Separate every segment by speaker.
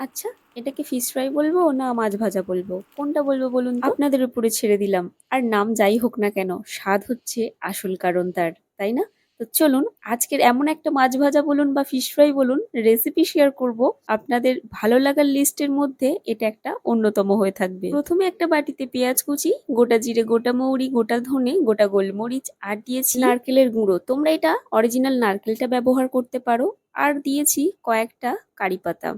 Speaker 1: আচ্ছা, এটাকে fish fry বলবো না মাছ ভাজা বলবো? কোনটা বলবো বলুন তো? আপনাদের উপরে ছেড়ে দিলাম। আর নাম যাই হোক না কেন, স্বাদ হচ্ছে আসল কারণ তার, তাই না? তো চলুন আজকের এমন একটা মাছ ভাজা বলুন বা ফিশ ফ্রাই বলুন রেসিপি শেয়ার করব। আপনাদের ভালো লাগার লিস্টের মধ্যে এটা একটা অন্যতম হয়ে থাকবে। প্রথমে একটা বাটিতে পেঁয়াজ কুচি, গোটা জিরে, গোটা মৌরি, গোটা ধনে, গোটা গোলমরিচ আর দিয়েছি নারকেলের গুঁড়ো। তোমরা এটা অরিজিনাল নারকেলটা ব্যবহার করতে পারো। আর দিয়েছি কয়েকটা কারি পাতা।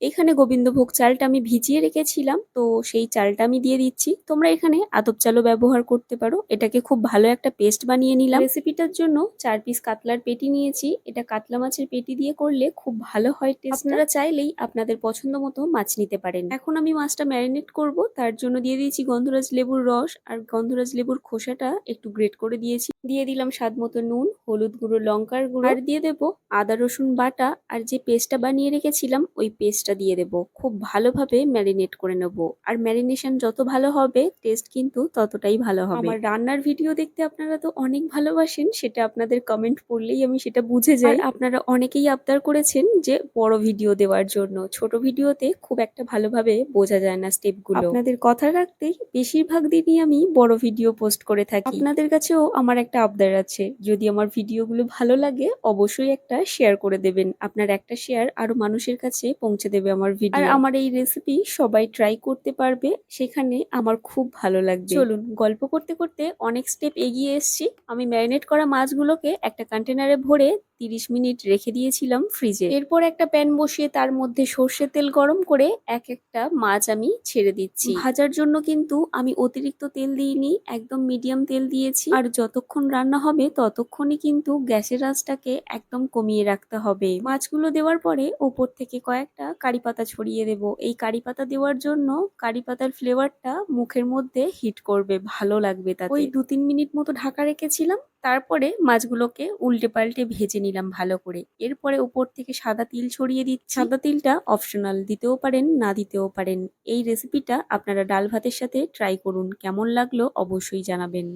Speaker 1: এখানে গোবিন্দভোগ চালটা আমি ভিজিয়ে রেখেছিলাম, তো সেই চালটা আমি দিয়ে দিচ্ছি। তোমরা এখানে আতপ চালও ব্যবহার করতে পারো। এটাকে খুব ভালো একটা পেস্ট বানিয়ে নিলাম। রেসিপিটার জন্য 4 পিস কাতলার পেটি নিয়েছি। এটা কাতলা মাছের পেটি দিয়ে করলে খুব ভালো হয় টেস্ট। আপনারা চাইলেই আপনাদের পছন্দ মতো মাছ নিতে পারেন। এখন আমি মাছটা ম্যারিনেট করব, তার জন্য দিয়ে দিয়েছি গন্ধরাজ লেবুর রস আর গন্ধরাজ লেবুর খোসাটা একটু গ্রেট করে দিয়েছি। দিয়ে দিলাম স্বাদ মতো নুন, হলুদ গুঁড়ো, লঙ্কার গুঁড়ো আর দিয়ে দেবো আদা রসুন বাটা। আর যে পেস্টটা বানিয়ে রেখেছিলাম ওই পেস্টটা দিয়ে দেবো। খুব ভালোভাবে ম্যারিনেট করে নেব। আর ম্যারিনেশন যত ভালো হবে টেস্ট কিন্তু ততটাই ভালো হবে। আমার রান্নার ভিডিও দেখতে আপনারা তো অনেক ভালোবাসেন, সেটা আপনাদের কমেন্ট পড়লেই আমি সেটা বুঝে যাই। আর আপনারা অনেকেই আবদার করেছেন যে বড় ভিডিও দেওয়ার জন্য। ছোট ভিডিওতে খুব একটা ভালোভাবে বোঝা যায় না স্টেপগুলো। আপনাদের কথা রাখতেই বেশিরভাগ দিনই আমি বড় ভিডিও পোস্ট করে থাকি। আপনাদের কাছেও আমার একটা আবদার আছে, যদি আমার ভিডিওগুলো ভালো লাগে অবশ্যই একটা শেয়ার করে দেবেন। আপনার একটা শেয়ার আরো মানুষের কাছে পৌঁছে দেবে আমার ভিডিও। আর আমার এই রেসিপি সবাই ট্রাই করতে পারবে, সেখানে আমার খুব ভালো লাগবে। চলুন গল্প করতে করতে অনেক স্টেপ এগিয়ে এসেছি। আমি ম্যারিনেট করা মাছগুলোকে একটা কন্টেনারে ভরে 30 মিনিট রেখে দিয়েছিলাম ফ্রিজে। এরপর একটা প্যান বসিয়ে তার মধ্যে সর্ষের তেল গরম করে এক একটা মাছ আমি ছেড়ে দিচ্ছি। ভাজার জন্য কিন্তু আমি অতিরিক্ত তেল দিইনি, একদম মিডিয়াম তেল দিয়েছি। আর যতক্ষণ রান্না হবে ততক্ষণই কিন্তু গ্যাসের আঁচটাকে একদম কমিয়ে রাখতে হবে। মাছগুলো দেওয়ার পরে ওপর থেকে কয়েকটা কারি পাতা ছড়িয়ে দেব। এই কারি পাতা দেওয়ার জন্য কারি পাতার ফ্লেভারটা মুখের মধ্যে হিট করবে, ভালো লাগবে তাতে। ওই 2-3 মিনিট মতো ঢাকা রেখেছিলাম। তারপরে মাছগুলোকে উল্টে পাল্টে ভেজে নিলাম ভালো করে। এরপরে উপর থেকে সাদা তিল ছড়িয়ে দিচ্ছি। সাদা তিলটা অপশনাল, দিতেও পারেন না দিতেও পারেন। এই রেসিপিটা আপনারা ডাল ভাতের সাথে ট্রাই করুন, কেমন লাগলো অবশ্যই জানাবেন।